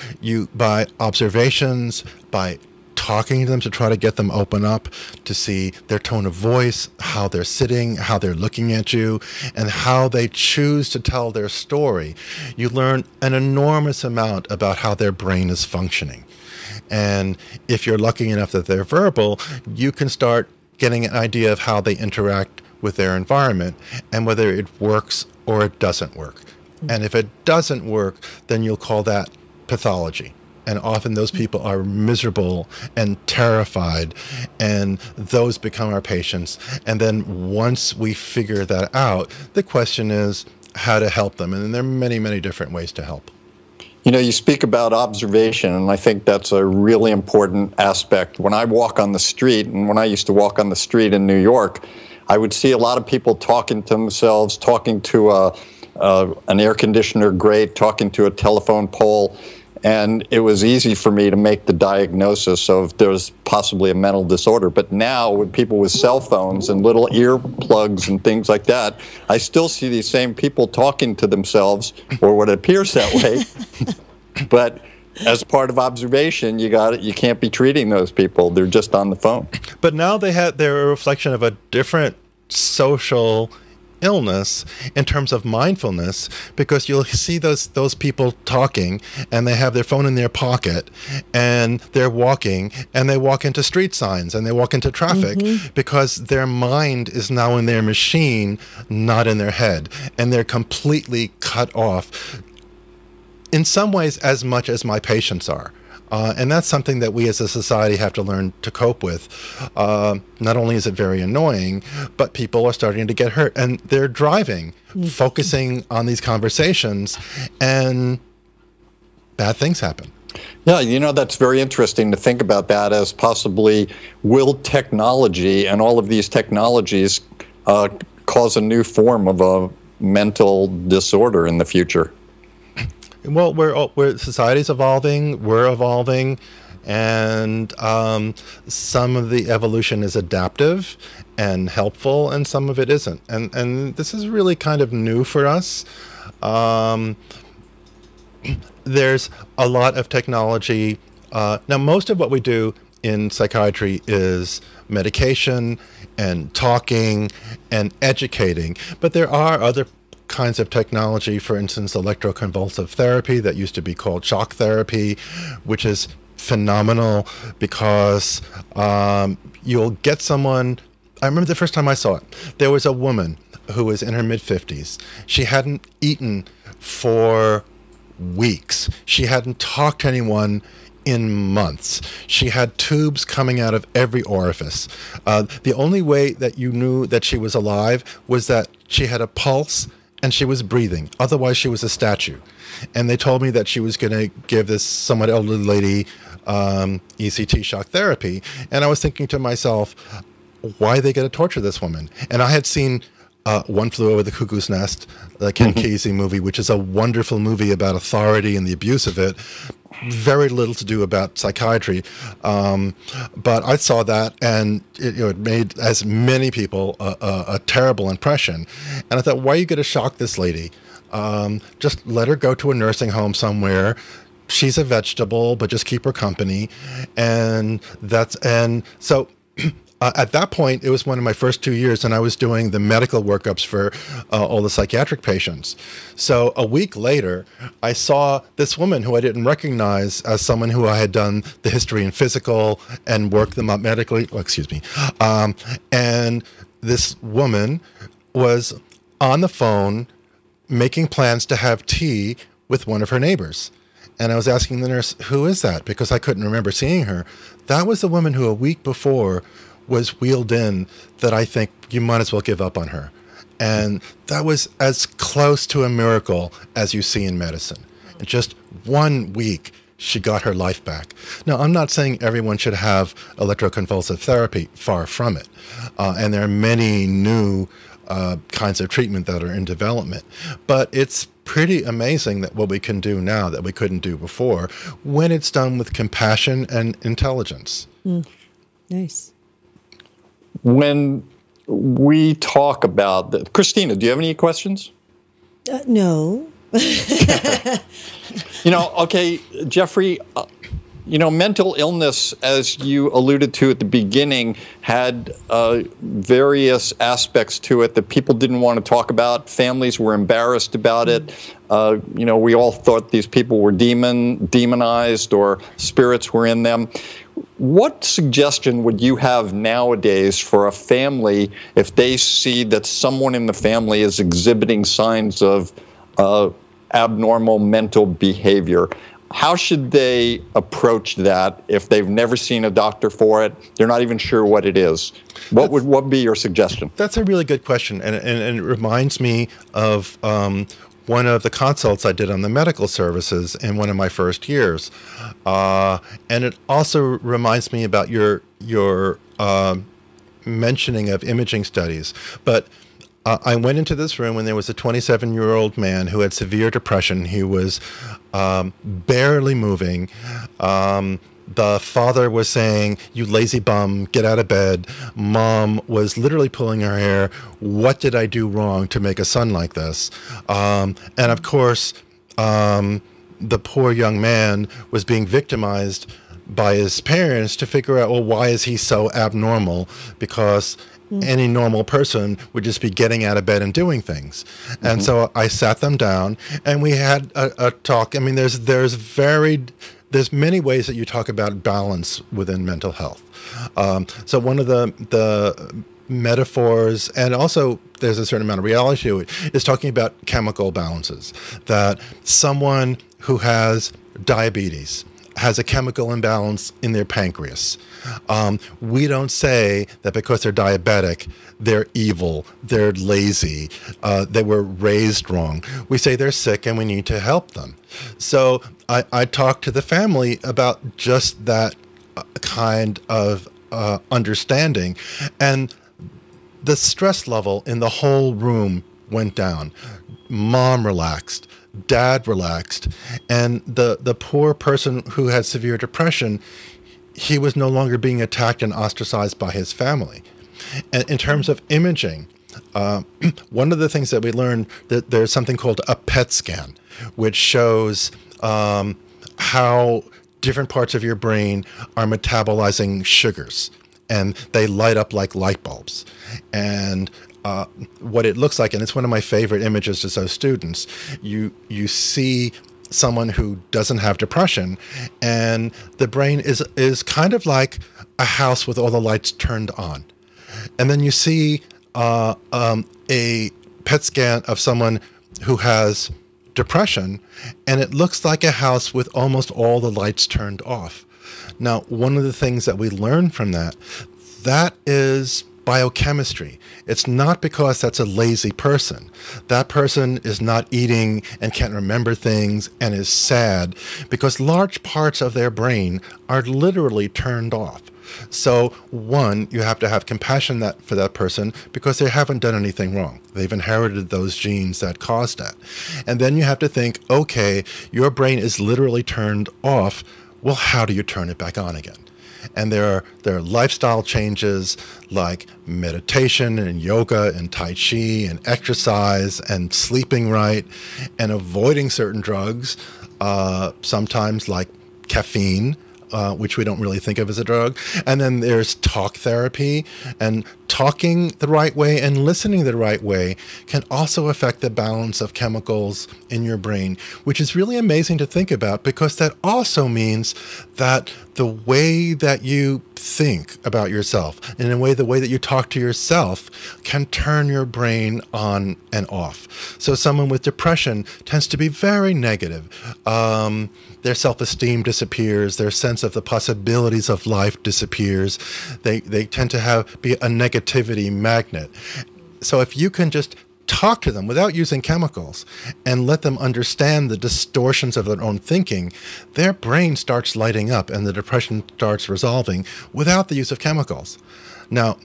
by observations, by talking to them to try to get them open up, to see their tone of voice, how they're sitting, how they're looking at you, and how they choose to tell their story, you learn an enormous amount about how their brain is functioning. And if you're lucky enough that they're verbal, you can start getting an idea of how they interact with their environment and whether it works or it doesn't work. And if it doesn't work, then you'll call that pathology. And often those people are miserable and terrified, and those become our patients. And then once we figure that out, the question is how to help them. And there are many, many different ways to help. You know, you speak about observation, and I think that's a really important aspect. When I walk on the street, and when I used to walk on the street in New York, I would see a lot of people talking to themselves, talking to an air conditioner grate, talking to a telephone pole, and it was easy for me to make the diagnosis of there's possibly a mental disorder. But now, with people with cell phones and little earplugs and things like that, I still see these same people talking to themselves, or what appears that way. But as part of observation, you can't be treating those people. They're just on the phone. But now they're a reflection of a different social illness in terms of mindfulness, because you'll see those people talking and they have their phone in their pocket and they're walking and they walk into street signs and they walk into traffic because their mind is now in their machine, not in their head, and they're completely cut off in some ways as much as my patients are. And that's something that we as a society have to learn to cope with. Not only is it very annoying, but people are starting to get hurt. And they're driving, focusing on these conversations, and bad things happen. Yeah, you know, that's very interesting to think about that as possibly will technology and all of these technologies cause a new form of a mental disorder in the future. Well, we're society's evolving, we're evolving, and some of the evolution is adaptive and helpful, and some of it isn't. And this is really kind of new for us. There's a lot of technology. Now, most of what we do in psychiatry is medication and talking and educating, but there are other kinds of technology, for instance, electroconvulsive therapy that used to be called shock therapy, which is phenomenal because you'll get someone. I remember the first time I saw it. There was a woman who was in her mid-50s. She hadn't eaten for weeks. She hadn't talked to anyone in months. She had tubes coming out of every orifice. The only way that you knew that she was alive was that she had a pulse and she was breathing. Otherwise, she was a statue. And they told me that she was going to give this somewhat elderly lady ECT shock therapy. And I was thinking to myself, why are they going to torture this woman? And I had seen One Flew Over the Cuckoo's Nest, the Ken Kesey movie, which is a wonderful movie about authority and the abuse of it. Very little to do about psychiatry, but I saw that, and it made, as many people, a terrible impression. And I thought, why are you going to shock this lady? Just let her go to a nursing home somewhere. She's a vegetable, but just keep her company. And so. At that point, it was one of my first 2 years, and I was doing the medical workups for all the psychiatric patients. So a week later, I saw this woman who I didn't recognize as someone who I had done the history and physical and worked them up medically. Oh, excuse me. And this woman was on the phone making plans to have tea with one of her neighbors. And I was asking the nurse, who is that? Because I couldn't remember seeing her. That was the woman who a week before was wheeled in, that I think you might as well give up on her. And that was as close to a miracle as you see in medicine. In just 1 week, she got her life back. Now, I'm not saying everyone should have electroconvulsive therapy, far from it. And there are many new kinds of treatment that are in development. But it's pretty amazing that what we can do now that we couldn't do before, when it's done with compassion and intelligence. Nice. When we talk about that, Christina, do you have any questions? No. Okay, Jeffrey, mental illness, as you alluded to at the beginning, had various aspects to it that people didn't want to talk about. Families were embarrassed about it. We all thought these people were demonized or spirits were in them. What suggestion would you have nowadays for a family if they see that someone in the family is exhibiting signs of abnormal mental behavior? How should they approach that if they've never seen a doctor for it? They're not even sure what it is. What would be your suggestion? That's a really good question, and it reminds me of one of the consults I did on the medical services in one of my first years, and it also reminds me about your mentioning of imaging studies. But I went into this room when there was a 27-year-old man who had severe depression. He was barely moving. The father was saying, "You lazy bum, get out of bed." Mom was literally pulling her hair. What did I do wrong to make a son like this? And of course, the poor young man was being victimized by his parents to figure out, well, why is he so abnormal? Because any normal person would just be getting out of bed and doing things. And so I sat them down and we had a talk. I mean, there's many ways that you talk about balance within mental health. So one of the metaphors, and also there's a certain amount of reality to it, is talking about chemical balances. That someone who has diabetes has a chemical imbalance in their pancreas. We don't say that because they're diabetic, they're evil, they're lazy, they were raised wrong. We say they're sick and we need to help them. So I talked to the family about just that kind of understanding. And the stress level in the whole room went down. Mom relaxed. Dad relaxed, and the poor person who had severe depression, he was no longer being attacked and ostracized by his family. And in terms of imaging, one of the things that we learned, that there's something called a PET scan, which shows how different parts of your brain are metabolizing sugars, and they light up like light bulbs. And what it looks like, and it's one of my favorite images to show students, you see someone who doesn't have depression, and the brain is kind of like a house with all the lights turned on. And then you see a PET scan of someone who has depression, and it looks like a house with almost all the lights turned off. Now, one of the things that we learned from that is biochemistry. It's not because that's a lazy person. That person is not eating and can't remember things and is sad because large parts of their brain are literally turned off. So, one, you have to have compassion for that person because they haven't done anything wrong. They've inherited those genes that caused that. And then you have to think, okay, your brain is literally turned off. Well, how do you turn it back on again? And there are lifestyle changes like meditation and yoga and Tai Chi and exercise and sleeping right and avoiding certain drugs, sometimes like caffeine, which we don't really think of as a drug. And then there's talk therapy, and talking the right way and listening the right way can also affect the balance of chemicals in your brain, which is really amazing to think about because that also means that the way that you think about yourself and the way that you talk to yourself can turn your brain on and off. So someone with depression tends to be very negative. Their self-esteem disappears. Their sense of the possibilities of life disappears. They tend to be a negativity magnet. So if you can just talk to them without using chemicals and let them understand the distortions of their own thinking, their brain starts lighting up and the depression starts resolving without the use of chemicals. Now,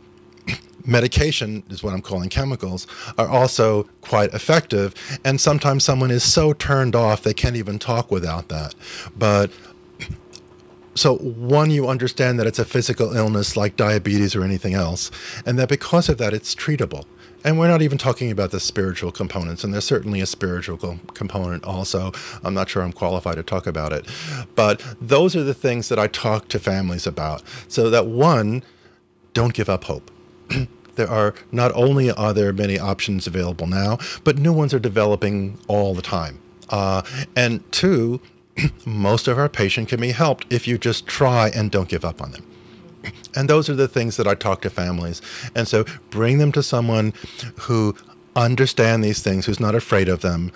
medication is what I'm calling chemicals, are also quite effective. And sometimes someone is so turned off, they can't even talk without that. But so one, you understand that it's a physical illness like diabetes or anything else, and that because of that, it's treatable. And we're not even talking about the spiritual components, and there's certainly a spiritual component also. I'm not sure I'm qualified to talk about it. But those are the things that I talk to families about. So that one, don't give up hope. Not only are there many options available now, but new ones are developing all the time. And two, most of our patients can be helped if you just try and don't give up on them. And those are the things that I talk to families. And so bring them to someone who understands these things, who's not afraid of them.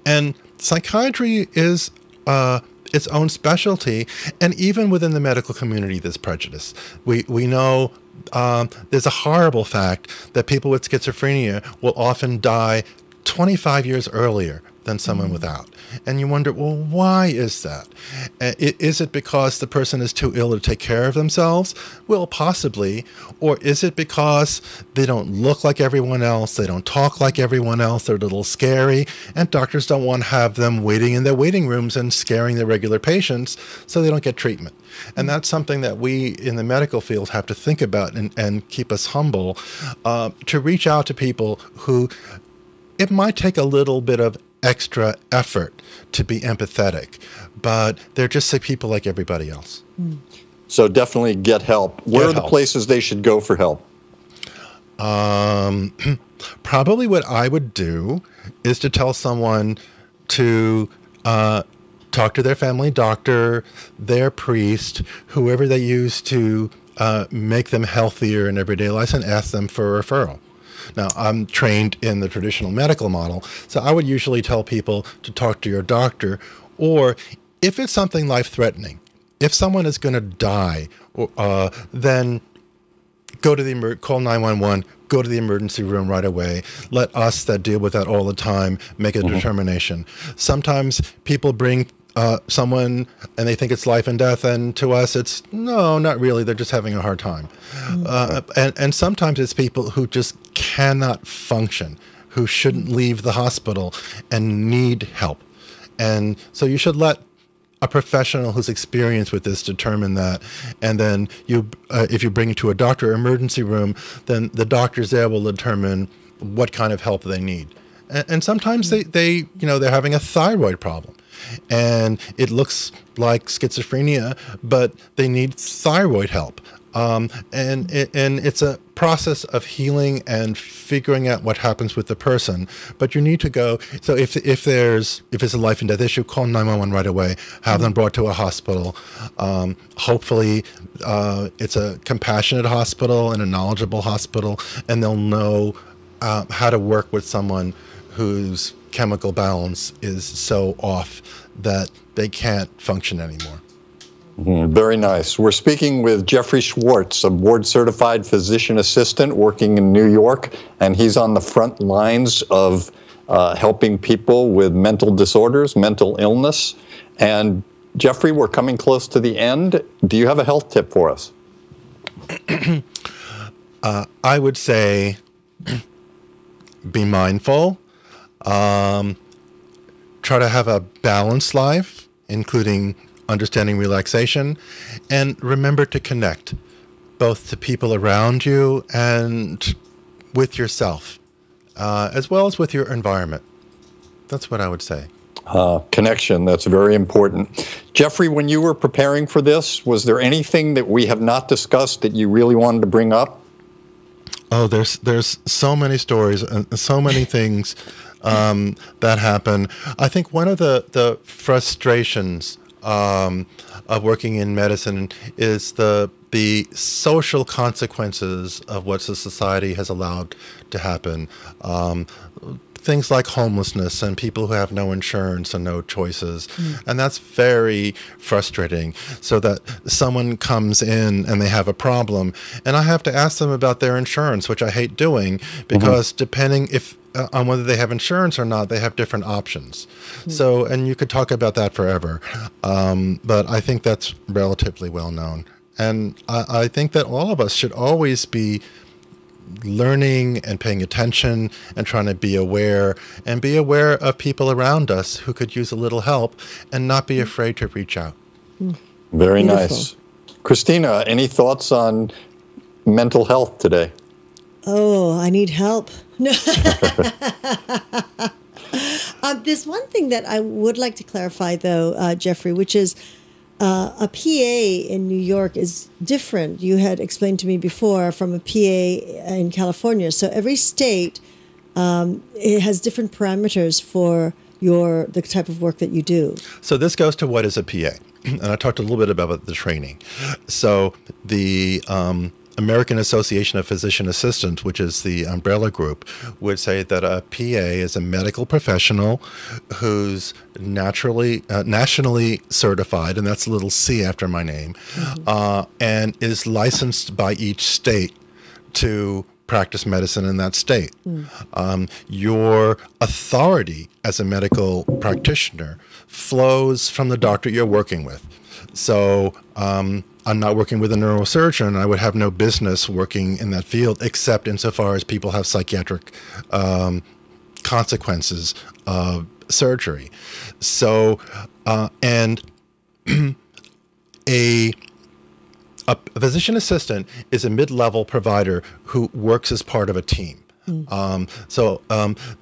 And psychiatry is its own specialty. And even within the medical community, there's prejudice. We know there's a horrible fact that people with schizophrenia will often die 25 years earlier than someone without. And you wonder, well, why is that? Is it because the person is too ill to take care of themselves? Well, possibly. Or is it because they don't look like everyone else, they don't talk like everyone else, they're a little scary, and doctors don't want to have them waiting in their waiting rooms and scaring their regular patients so they don't get treatment. And that's something that we in the medical field have to think about and keep us humble, to reach out to people who it might take a little bit of extra effort to be empathetic, but they're just people like everybody else. So definitely get help. Where are the places they should go for help? Probably what I would do is to tell someone to talk to their family doctor, their priest, whoever they use to make them healthier in everyday life, and ask them for a referral. Now, I'm trained in the traditional medical model, so I would usually tell people to talk to your doctor, or if it's something life-threatening, if someone is going to die, then call 911, go to the emergency room right away. Let us that deal with that all the time make a determination. Sometimes people bring someone and they think it's life and death, and to us it's no, not really, they're just having a hard time. And sometimes it's people who just cannot function, who shouldn't leave the hospital and need help. And so you should let a professional who's experienced with this determine that, and then if you bring it to a doctor or emergency room, then the doctors there will determine what kind of help they need. And sometimes they're having a thyroid problem, and it looks like schizophrenia, but they need thyroid help. And it's a process of healing and figuring out what happens with the person. But you need to go. So if it's a life and death issue, call 911 right away. Have them brought to a hospital. Hopefully, it's a compassionate hospital and a knowledgeable hospital, and they'll know how to work with someone who's chemical balance is so off that they can't function anymore. Very nice. We're speaking with Jeffrey Schwartz, a board-certified physician assistant working in New York, and he's on the front lines of helping people with mental disorders, mental illness. And Jeffrey, we're coming close to the end. Do you have a health tip for us? I would say be mindful. Try to have a balanced life, including understanding relaxation, and remember to connect both to people around you and with yourself, as well as with your environment. That's what I would say. Connection, that's very important. Jeffrey, when you were preparing for this, was there anything that we have not discussed that you really wanted to bring up? Oh, there's so many stories and so many things that happen. I think one of the frustrations of working in medicine is the social consequences of what the society has allowed to happen. Things like homelessness and people who have no insurance and no choices. And that's very frustrating. So that someone comes in and they have a problem, and I have to ask them about their insurance, which I hate doing, because depending on whether they have insurance or not, they have different options. So, and you could talk about that forever. But I think that's relatively well known. And I think that all of us should always be learning and paying attention and trying to be aware of people around us who could use a little help, and not be afraid to reach out. Very Beautiful. nice. Christina, any thoughts on mental health today? Oh, I need help. No. There's one thing that I would like to clarify, though, Jeffrey, which is a PA in New York is different. You had explained to me before from a PA in California. So every state, it has different parameters for the type of work that you do. So this goes to what is a PA. And I talked a little bit about the training. So the American Association of Physician Assistants, which is the umbrella group, would say that a PA is a medical professional who's nationally certified, and that's a little C after my name, and is licensed by each state to practice medicine in that state. Your authority as a medical practitioner flows from the doctor you're working with. So I'm not working with a neurosurgeon. I would have no business working in that field, except insofar as people have psychiatric consequences of surgery. So, and a physician assistant is a mid-level provider who works as part of a team. So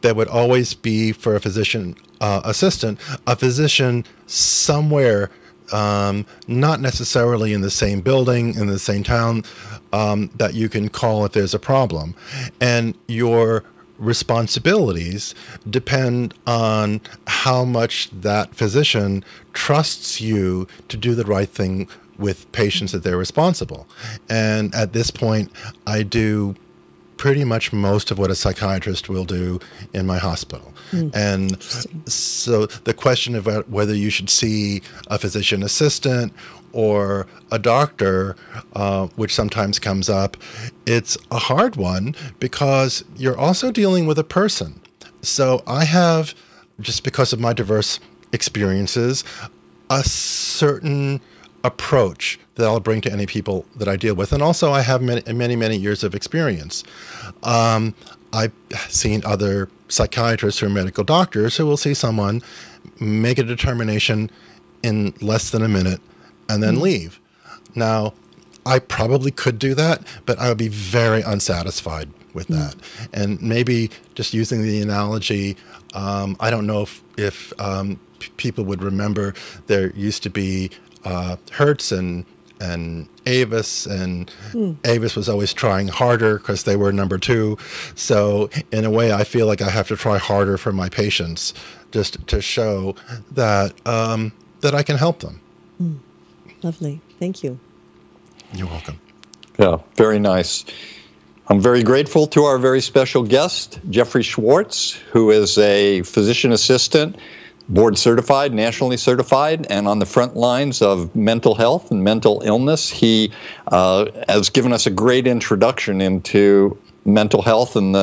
there would always be, for a physician assistant, a physician somewhere, not necessarily in the same building, in the same town, that you can call if there's a problem. And your responsibilities depend on how much that physician trusts you to do the right thing with patients that they're responsible. And at this point, I do pretty much most of what a psychiatrist will do in my hospital. And so the question about whether you should see a physician assistant or a doctor, which sometimes comes up, it's a hard one because you're also dealing with a person. So I have, just because of my diverse experiences, a certain approach that I'll bring to any people that I deal with. And also I have many years of experience. I've seen other psychiatrists or medical doctors who will see someone, make a determination in less than a minute, and then leave. Now, I probably could do that, but I would be very unsatisfied with that. And maybe just using the analogy, I don't know if people would remember, there used to be Hertz and Avis, and Avis was always trying harder because they were number 2. So in a way, I feel like I have to try harder for my patients, just to show that that I can help them. Lovely. Thank you. You're welcome. Yeah, very nice. I'm very grateful to our very special guest, Jeffrey Schwartz, who is a physician assistant, board certified, nationally certified, and on the front lines of mental health and mental illness. He has given us a great introduction into mental health and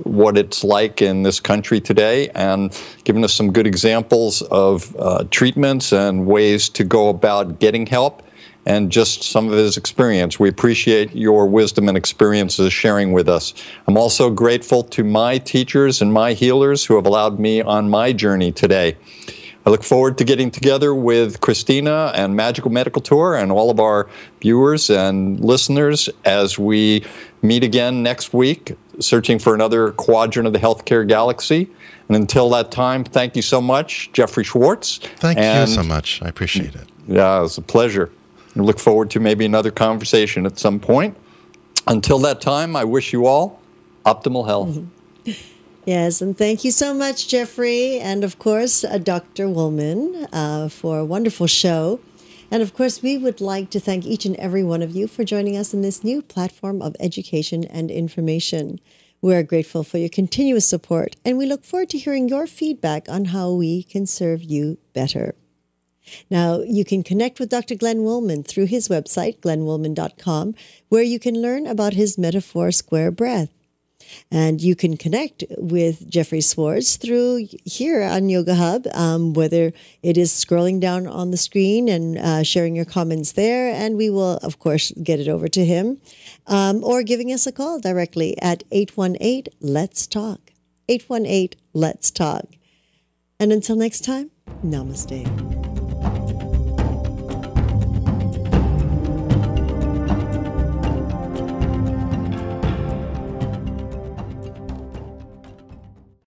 what it's like in this country today, and given us some good examples of treatments and ways to go about getting help, and just some of his experience. We appreciate your wisdom and experiences sharing with us. I'm also grateful to my teachers and my healers who have allowed me on my journey today. I look forward to getting together with Christina and Magical Medical Tour and all of our viewers and listeners as we meet again next week, searching for another quadrant of the healthcare galaxy. And until that time, thank you so much, Jeffrey Schwartz. Thank you so much. I appreciate it. Yeah, it was a pleasure. I look forward to maybe another conversation at some point. Until that time, I wish you all optimal health. Mm-hmm. Yes, and thank you so much, Jeffrey, and of course, Dr. Woolman, for a wonderful show. And of course, we would like to thank each and every one of you for joining us in this new platform of education and information. We're grateful for your continuous support, and we look forward to hearing your feedback on how we can serve you better. Now, you can connect with Dr. Glenn Woolman through his website, glennwoolman.com, where you can learn about his Metaphor Square Breath. And you can connect with Jeffrey Schwartz through here on Yoga Hub, whether it is scrolling down on the screen and sharing your comments there, and we will, of course, get it over to him, or giving us a call directly at 818-LETS-TALK, 818-LETS-TALK. And until next time, namaste.